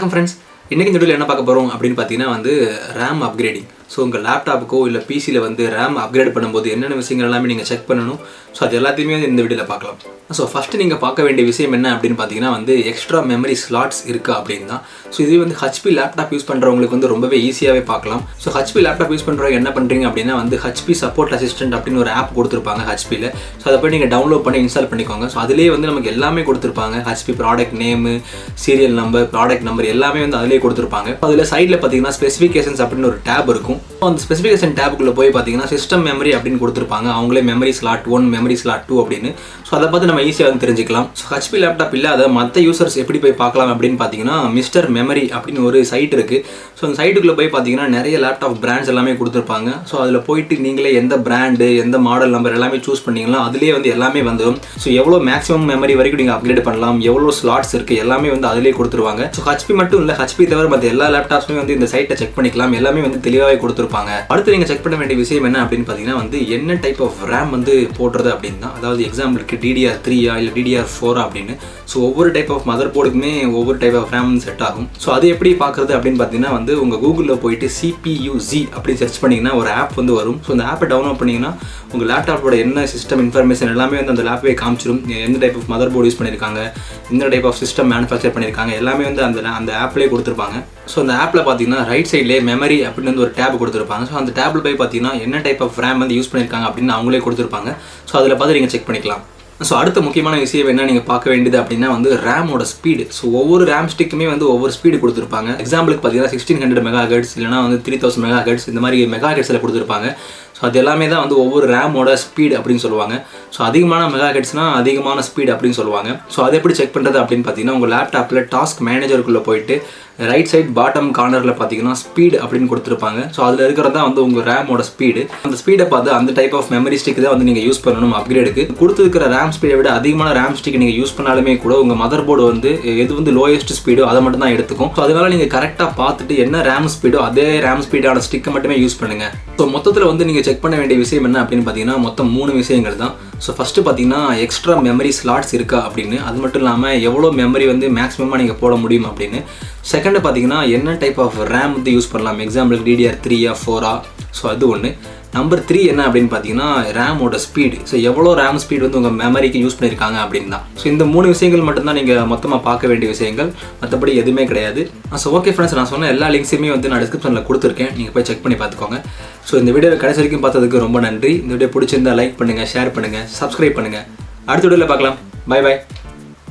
வணக்கம் ஃப்ரெண்ட்ஸ். இன்றைக்கி இந்த வீடியோவில் என்ன பார்க்க போகிறோம் அப்படின்னு பார்த்தீங்கன்னா வந்து ரேம் அப்கிரேடிங். ஸோ உங்கள் லேப்டாப்புக்கோ இல்லை பிசியில் வந்து ரேம் அப்கிரேட் பண்ணும்போது என்னென்ன விஷயங்கள் எல்லாமே நீங்கள் செக் பண்ணணும். ஸோ அது எல்லாத்தையுமே இந்த வீடியோவில் பார்க்கலாம். ஸோ ஃபஸ்ட்டு நீங்கள் பார்க்க வேண்டிய விஷயம் என்ன அப்படின்னு பார்த்தீங்கன்னா வந்து எக்ஸ்ட்ரா மெமரி ஸ்லாட்ஸ் இருக்கா அப்படின்னு தான். ஸோ இது வந்து ஹெச்பி லேப்டாப் யூஸ் பண்ணுறவங்களுக்கு வந்து ரொம்பவே ஈஸியாகவே பார்க்கலாம். ஸோ ஹெச்பி லேப்டாப் யூஸ் பண்ணுறவங்க என்ன பண்ணுறீங்க அப்படின்னா வந்து ஹெச்பி சப்போர்ட் அசிஸ்டன்ட் அப்படின்னு ஒரு ஆப் கொடுத்துருப்பாங்க ஹெச்பியில். ஸோ அதை போய் நீங்கள் டவுன்லோட் பண்ணி இன்ஸ்டால் பண்ணிக்கோங்க. ஸோ அதிலே வந்து நமக்கு எல்லாமே கொடுத்துருப்பாங்க. HP product name, serial number, product number எல்லாமே வந்து அதிலே கொடுத்துருப்பாங்க. அதில் சைடில் பார்த்தீங்கன்னா ஸ்பெசிஃபிகேஷன்ஸ் அப்படின்னு ஒரு டேப் இருக்கும். அந்த ஸ்பெசிஃபிகேஷன் டேப்புக்குள்ளே போய் பார்த்தீங்கன்னா சிஸ்டம் மெமரி அப்படின்னு கொடுத்துருப்பாங்க. அவங்களே மெமரி ஸ்லாட் 1, மெமரி ஸ்லாட் 2 அப்படின்னு. ஸோ அதை பார்த்து நம்ம ஈஸியாக வந்து தெரிஞ்சுக்கலாம். ஸோ ஹெச்பி லேப்டாப் இல்லாத மற்ற யூசர்ஸ் எப்படி போய் பார்க்கலாம் அப்படின்னு பார்த்தீங்கன்னா மிஸ்டர் மெமரி அப்படின்னு ஒரு சைட் இருக்குது. ஸோ அந்த சைட்டுக்குள்ளே போய் பார்த்தீங்கன்னா நிறைய லேப்டாப் பிராண்ட்ஸ் எல்லாமே கொடுத்துருப்பாங்க. ஸோ அதில் போயிட்டு நீங்களே எந்த பிராண்டு, எந்த மாடல் நம்பர் எல்லாமே சூஸ் பண்ணிங்கன்னா அதிலே வந்து எல்லாமே வந்துடும். ஸோ எவ்வளோ மேக்ஸிமம் மெமரி வரைக்கும் நீங்கள் அப்கிரேட் பண்ணலாம், எவ்வளோ ஸ்லாட்ஸ் இருக்குது எல்லாமே வந்து அதிலே கொடுத்துருவாங்க. ஸோ ஹெச்பி மட்டும் இல்லை, ஹெச்பி தவிர மற்ற எல்லா லேப்டாப்ஸுமே வந்து இந்த சைட்டை செக் பண்ணிக்கலாம். எல்லாமே வந்து தெளிவாகவே கொடுத்துருப்பாங்க. அடுத்து நீங்கள் செக் பண்ண வேண்டிய விஷயம் என்ன அப்படின்னு பார்த்தீங்கன்னா வந்து என்ன டைப் ஆஃப் ரேம் வந்து போடுறது அப்படின்னு தான். அதாவது எக்ஸாம்பிளுக்கு DDR3 இல்லை DDR4 அப்படின்னு. ஸோ ஒவ்வொரு டைப் ஆஃப் மதர் போர்டுக்குமே ஒவ்வொரு டைப் ஆஃப் ரேம் செட் ஆகும். ஸோ அது எப்படி பார்க்குறது அப்படின்னு பார்த்தீங்கன்னா வந்து உங்கள் கூகுளில் போயிட்டு CPU-Z அப்படின்னு சர்ச் பண்ணிங்கன்னா ஒரு ஆப் வந்து வரும். ஸோ அந்த ஆப்பை டவுன்லோட் பண்ணிங்கன்னா உங்கள் லேப்டாப்போட என்ன சிஸ்டம் இன்ஃபர்மேஷன் எல்லாமே வந்து அந்த லேப்பே காமிச்சிடும். எந்த type of mother board use பண்ணியிருக்காங்க, எந்த டைப் ஆஃப் சிஸ்டம் மேனுஃபேக்சர் பண்ணியிருக்காங்க எல்லாமே வந்து அந்த ஆப்லேயே கொடுத்துருப்பாங்க. ஸோ அந்த ஆப்பில் பார்த்தீங்கன்னா ரைட் சைட்லேயே மெமரி அப்படின்னு வந்து ஒரு டேப் கொடுத்துருப்பாங்க. ஸோ அந்த டேப்பில் போய் பார்த்தீங்கன்னா என்ன டைப் ஆஃப் ரேம் வந்து யூஸ் பண்ணியிருக்காங்க அப்படின்னு அவங்களே கொடுத்துருப்பாங்க. ஸோ அதில் பார்த்து நீங்கள் செக் பண்ணிக்கலாம். ஸோ அடுத்த முக்கியமான விஷயம் என்ன நீங்கள் பார்க்க வேண்டியது அப்படின்னா வந்து ரேமோட ஸ்பீடு. ஸோ ஒவ்வொரு ரேம் ஸ்டிக்குமே வந்து ஒவ்வொரு ஸ்பீடு கொடுத்துருப்பாங்க. எக்ஸாம்பிளுக்கு பார்த்தீங்கன்னா 1600 MHz இல்லைனா வந்து 3000 MHz இந்த மாதிரி மெகாஹெட்ஸில் கொடுத்துருப்பாங்க. ஸோ அது எல்லாமே தான் வந்து ஒவ்வொரு ரேமோட ஸ்பீடு அப்படின்னு சொல்லுவாங்க. ஸோ அதிகமான மெகாஹெட்ஸ்னால் அதிகமான ஸ்பீடு அப்படின்னு சொல்லுவாங்க. ஸோ அதை எப்படி செக் பண்ணுறது அப்படின்னு பார்த்தீங்கன்னா உங்கள் லேப்டாப்பில் டாஸ்க் மேனேஜருக்குள்ளே போயிட்டு ரைட் சைட் பாட்டம் கார்னரில் பார்த்தீங்கன்னா ஸ்பீடு அப்படின்னு கொடுத்துருப்பாங்க. ஸோ அதில் இருக்கிறது தான் வந்து உங்கள் ரேமோட ஸ்பீடு. அந்த ஸ்பீடை பார்த்து அந்த டைப் ஆஃப் மெமரி ஸ்டிக் தான் வந்து நீங்கள் யூஸ் பண்ணணும் அப்கிரேடுக்கு. கொடுத்துருக்கிற ரேம் ஸ்பீடை விட அதிகமான ரேம் ஸ்டிக் நீங்கள் யூஸ் பண்ணாலுமே கூட உங்கள் மதர் போர்டு வந்து எது வந்து லோயஸ்ட் ஸ்பீடோ அதை மட்டும் தான் எடுத்துக்கும். ஸோ அதனால நீங்கள் கரெக்டாக பார்த்துட்டு என்ன ரேம் ஸ்பீடோ அதே ரேம் ஸ்பீடான ஸ்டிக்கை மட்டுமே யூஸ் பண்ணுங்கள். ஸோ மொத்தத்தில் வந்து நீங்கள் செக் பண்ண வேண்டிய விஷயம் என்ன அப்படின்னு பார்த்தீங்கன்னா மொத்தம் 3 விஷயங்கள் தான். ஸோ ஃபஸ்ட்டு பார்த்தீங்கன்னா எக்ஸ்ட்ரா மெமரி ஸ்லாட்ஸ் இருக்கா அப்படின்னு, அது மட்டும் இல்லாமல் எவ்வளோ மெமரி வந்து மேக்ஸிமமாக நீங்கள் போட முடியும் அப்படின்னு. செகண்டு பார்த்தீங்கன்னா என்ன டைப் ஆஃப் ரேம் வந்து யூஸ் பண்ணலாம், எக்ஸாம்பிளுக்கு DDR3 4. ஸோ அது ஒன்று. நம்பர் 3 என்ன அப்படின்னு பார்த்தீங்கன்னா ரேமோட ஸ்பீடு. ஸோ எவ்வளோ ரேம் ஸ்பீடு வந்து உங்கள் மெமரிக்கு யூஸ் பண்ணியிருக்காங்க அப்படின்னு தான். ஸோ இந்த 3 விஷயங்கள் மட்டும்தான் நீங்கள் மொத்தமாக பார்க்க வேண்டிய விஷயங்கள், மற்றபடி எதுவுமே கிடையாது. ஸோ ஓகே ஃப்ரெண்ட்ஸ், நான் சொன்ன எல்லா லிங்க்ஸுமே வந்து நான் டிஸ்கிரிப்ஷனில் கொடுத்துருக்கேன். நீங்கள் போய் செக் பண்ணி பார்த்துக்கோங்க. ஸோ இந்த வீடியோவை கடைசி வரைக்கும் பார்த்ததுக்கு ரொம்ப நன்றி. இந்த வீடியோ பிடிச்சிருந்தா லைக் பண்ணுங்கள், ஷேர் பண்ணுங்கள், சப்ஸ்கிரைப் பண்ணுங்கள். அடுத்த வீடியோவில் பார்க்கலாம். Bye bye.